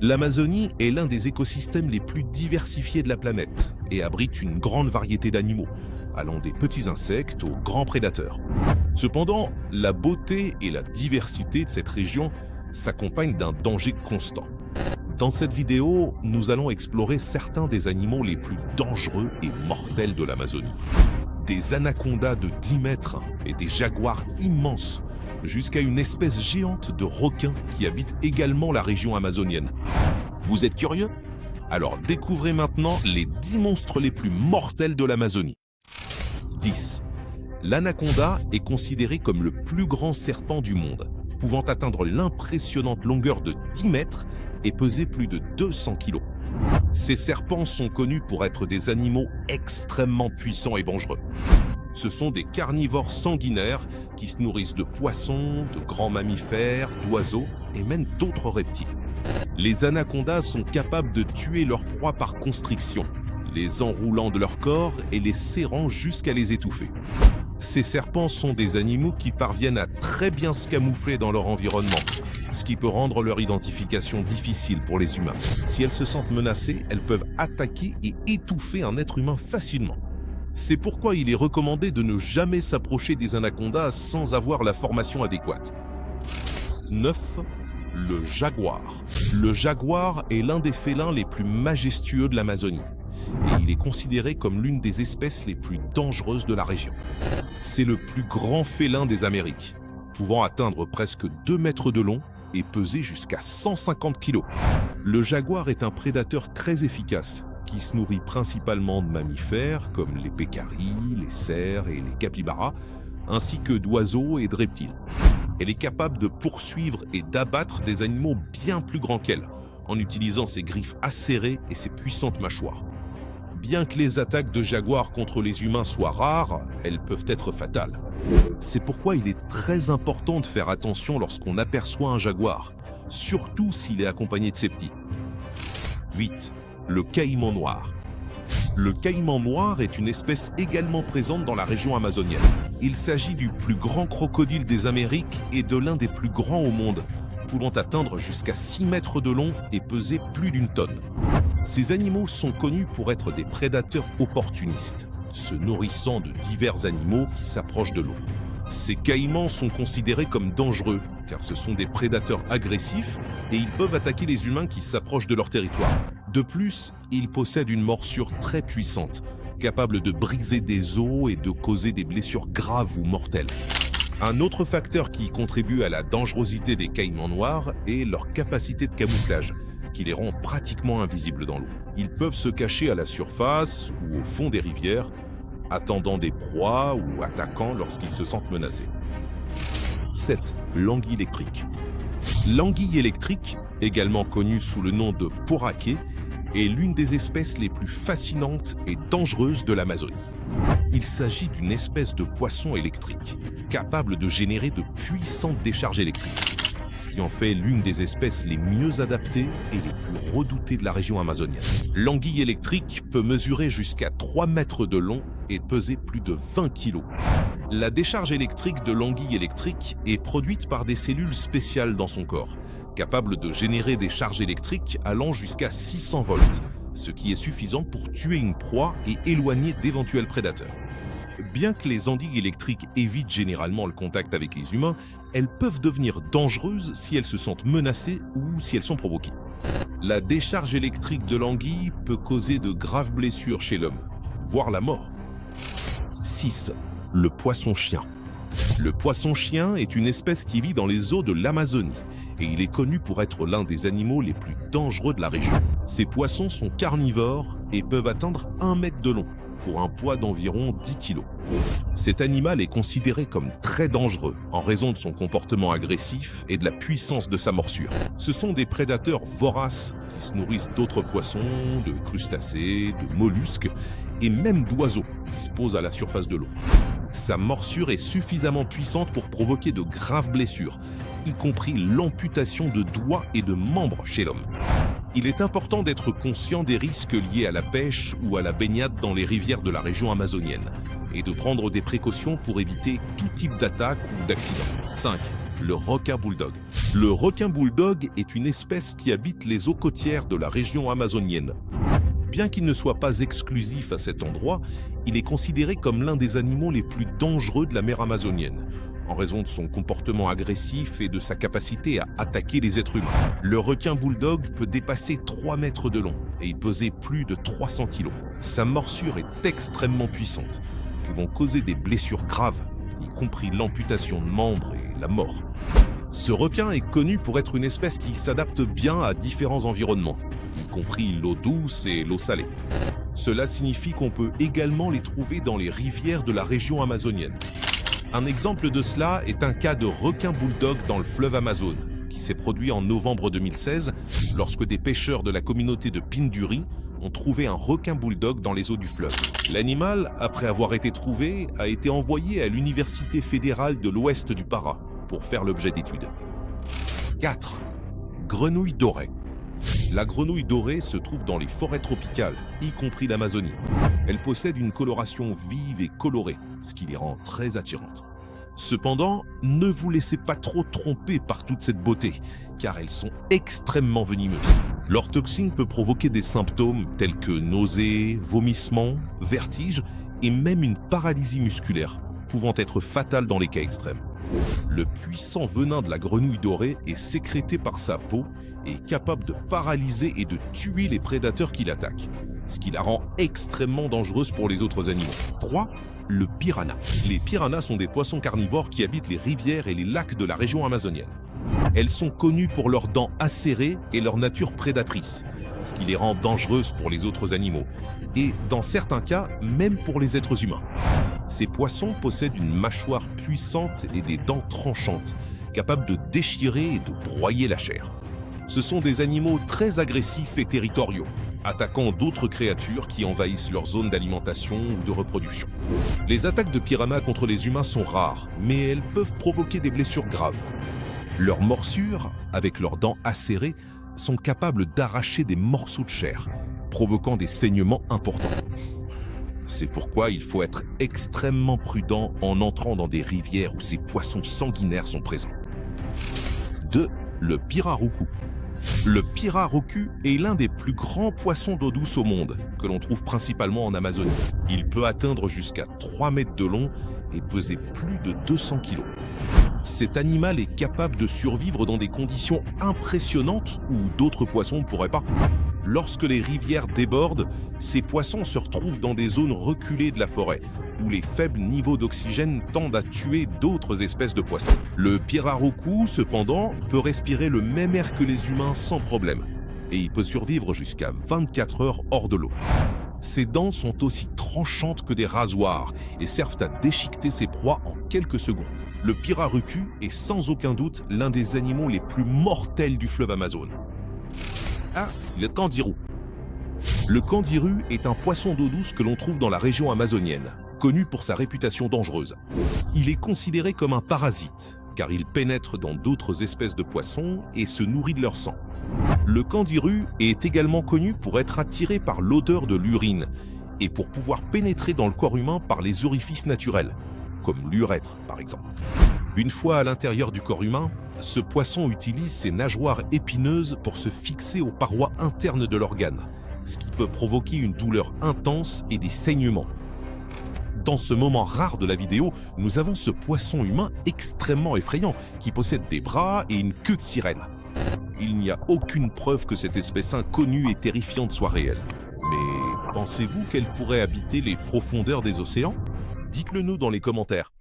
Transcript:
L'Amazonie est l'un des écosystèmes les plus diversifiés de la planète et abrite une grande variété d'animaux, allant des petits insectes aux grands prédateurs. Cependant, la beauté et la diversité de cette région s'accompagnent d'un danger constant. Dans cette vidéo, nous allons explorer certains des animaux les plus dangereux et mortels de l'Amazonie. Des anacondas de 10 mètres et des jaguars immenses, jusqu'à une espèce géante de requin qui habite également la région amazonienne. Vous êtes curieux? Alors découvrez maintenant les 10 monstres les plus mortels de l'Amazonie. 10. L'anaconda est considéré comme le plus grand serpent du monde, pouvant atteindre l'impressionnante longueur de 10 mètres et peser plus de 200 kg. Ces serpents sont connus pour être des animaux extrêmement puissants et dangereux. Ce sont des carnivores sanguinaires qui se nourrissent de poissons, de grands mammifères, d'oiseaux et même d'autres reptiles. Les anacondas sont capables de tuer leurs proies par constriction, les enroulant de leur corps et les serrant jusqu'à les étouffer. Ces serpents sont des animaux qui parviennent à très bien se camoufler dans leur environnement, ce qui peut rendre leur identification difficile pour les humains. Si elles se sentent menacées, elles peuvent attaquer et étouffer un être humain facilement. C'est pourquoi il est recommandé de ne jamais s'approcher des anacondas sans avoir la formation adéquate. 9. Le jaguar. Le jaguar est l'un des félins les plus majestueux de l'Amazonie et il est considéré comme l'une des espèces les plus dangereuses de la région. C'est le plus grand félin des Amériques, pouvant atteindre presque 2 mètres de long et peser jusqu'à 150 kg. Le jaguar est un prédateur très efficace qui se nourrit principalement de mammifères comme les pécaris, les cerfs et les capybaras, ainsi que d'oiseaux et de reptiles. Elle est capable de poursuivre et d'abattre des animaux bien plus grands qu'elle, en utilisant ses griffes acérées et ses puissantes mâchoires. Bien que les attaques de jaguars contre les humains soient rares, elles peuvent être fatales. C'est pourquoi il est très important de faire attention lorsqu'on aperçoit un jaguar, surtout s'il est accompagné de ses petits. 8. Le caïman noir. Le caïman noir est une espèce également présente dans la région amazonienne. Il s'agit du plus grand crocodile des Amériques et de l'un des plus grands au monde, pouvant atteindre jusqu'à 6 mètres de long et peser plus d'1 tonne. Ces animaux sont connus pour être des prédateurs opportunistes, se nourrissant de divers animaux qui s'approchent de l'eau. Ces caïmans sont considérés comme dangereux, car ce sont des prédateurs agressifs et ils peuvent attaquer les humains qui s'approchent de leur territoire. De plus, ils possèdent une morsure très puissante, capable de briser des os et de causer des blessures graves ou mortelles. Un autre facteur qui contribue à la dangerosité des caïmans noirs est leur capacité de camouflage, qui les rend pratiquement invisibles dans l'eau. Ils peuvent se cacher à la surface ou au fond des rivières, attendant des proies ou attaquant lorsqu'ils se sentent menacés. 7. L'anguille électrique. L'anguille électrique, également connue sous le nom de poraqué, est l'une des espèces les plus fascinantes et dangereuses de l'Amazonie. Il s'agit d'une espèce de poisson électrique, capable de générer de puissantes décharges électriques, ce qui en fait l'une des espèces les mieux adaptées et les plus redoutées de la région amazonienne. L'anguille électrique peut mesurer jusqu'à 3 mètres de long et peser plus de 20 kg. La décharge électrique de l'anguille électrique est produite par des cellules spéciales dans son corps, capables de générer des charges électriques allant jusqu'à 600 volts, ce qui est suffisant pour tuer une proie et éloigner d'éventuels prédateurs. Bien que les anguilles électriques évitent généralement le contact avec les humains, elles peuvent devenir dangereuses si elles se sentent menacées ou si elles sont provoquées. La décharge électrique de l'anguille peut causer de graves blessures chez l'homme, voire la mort. 6. Le poisson-chien. Le poisson-chien est une espèce qui vit dans les eaux de l'Amazonie et il est connu pour être l'un des animaux les plus dangereux de la région. Ces poissons sont carnivores et peuvent atteindre 1 mètre de long, pour un poids d'environ 10 kg. Cet animal est considéré comme très dangereux en raison de son comportement agressif et de la puissance de sa morsure. Ce sont des prédateurs voraces qui se nourrissent d'autres poissons, de crustacés, de mollusques et même d'oiseaux qui se posent à la surface de l'eau. Sa morsure est suffisamment puissante pour provoquer de graves blessures, y compris l'amputation de doigts et de membres chez l'homme. Il est important d'être conscient des risques liés à la pêche ou à la baignade dans les rivières de la région amazonienne et de prendre des précautions pour éviter tout type d'attaque ou d'accident. 5. le requin bulldog. Le requin bulldog est une espèce qui habite les eaux côtières de la région amazonienne. Bien qu'il ne soit pas exclusif à cet endroit, il est considéré comme l'un des animaux les plus dangereux de la mer amazonienne, en raison de son comportement agressif et de sa capacité à attaquer les êtres humains. Le requin bulldog peut dépasser 3 mètres de long et il pesait plus de 300 kg. Sa morsure est extrêmement puissante, pouvant causer des blessures graves, y compris l'amputation de membres et la mort. Ce requin est connu pour être une espèce qui s'adapte bien à différents environnements, y compris l'eau douce et l'eau salée. Cela signifie qu'on peut également les trouver dans les rivières de la région amazonienne. Un exemple de cela est un cas de requin bulldog dans le fleuve Amazone, qui s'est produit en novembre 2016 lorsque des pêcheurs de la communauté de Pinduri ont trouvé un requin bulldog dans les eaux du fleuve. L'animal, après avoir été trouvé, a été envoyé à l'Université fédérale de l'Ouest du Pará pour faire l'objet d'études. 4. Grenouille dorée. La grenouille dorée se trouve dans les forêts tropicales, y compris l'Amazonie. Elle possède une coloration vive et colorée, ce qui les rend très attirantes. Cependant, ne vous laissez pas trop tromper par toute cette beauté, car elles sont extrêmement venimeuses. Leur toxine peut provoquer des symptômes tels que nausées, vomissements, vertiges et même une paralysie musculaire, pouvant être fatale dans les cas extrêmes. Le puissant venin de la grenouille dorée est sécrété par sa peau et est capable de paralyser et de tuer les prédateurs qui l'attaquent, ce qui la rend extrêmement dangereuse pour les autres animaux. 3. Le piranha. Les piranhas sont des poissons carnivores qui habitent les rivières et les lacs de la région amazonienne. Elles sont connues pour leurs dents acérées et leur nature prédatrice, ce qui les rend dangereuses pour les autres animaux, et dans certains cas, même pour les êtres humains. Ces poissons possèdent une mâchoire puissante et des dents tranchantes, capables de déchirer et de broyer la chair. Ce sont des animaux très agressifs et territoriaux, attaquant d'autres créatures qui envahissent leur zone d'alimentation ou de reproduction. Les attaques de piranhas contre les humains sont rares, mais elles peuvent provoquer des blessures graves. Leurs morsures, avec leurs dents acérées, sont capables d'arracher des morceaux de chair, provoquant des saignements importants. C'est pourquoi il faut être extrêmement prudent en entrant dans des rivières où ces poissons sanguinaires sont présents. 2. Le pirarucu. Le pirarucu est l'un des plus grands poissons d'eau douce au monde, que l'on trouve principalement en Amazonie. Il peut atteindre jusqu'à 3 mètres de long et peser plus de 200 kg. Cet animal est capable de survivre dans des conditions impressionnantes où d'autres poissons ne pourraient pas. Lorsque les rivières débordent, ces poissons se retrouvent dans des zones reculées de la forêt, où les faibles niveaux d'oxygène tendent à tuer d'autres espèces de poissons. Le pirarucu, cependant, peut respirer le même air que les humains sans problème, et il peut survivre jusqu'à 24 heures hors de l'eau. Ses dents sont aussi tranchantes que des rasoirs et servent à déchiqueter ses proies en quelques secondes. Le pirarucu est sans aucun doute l'un des animaux les plus mortels du fleuve Amazone. 1. Le candiru. Le candiru est un poisson d'eau douce que l'on trouve dans la région amazonienne, connu pour sa réputation dangereuse. Il est considéré comme un parasite, car il pénètre dans d'autres espèces de poissons et se nourrit de leur sang. Le candiru est également connu pour être attiré par l'odeur de l'urine et pour pouvoir pénétrer dans le corps humain par les orifices naturels, comme l'urètre par exemple. Une fois à l'intérieur du corps humain, ce poisson utilise ses nageoires épineuses pour se fixer aux parois internes de l'organe, ce qui peut provoquer une douleur intense et des saignements. Dans ce moment rare de la vidéo, nous avons ce poisson humain extrêmement effrayant qui possède des bras et une queue de sirène. Il n'y a aucune preuve que cette espèce inconnue et terrifiante soit réelle. Mais pensez-vous qu'elle pourrait habiter les profondeurs des océans? Dites-le nous dans les commentaires.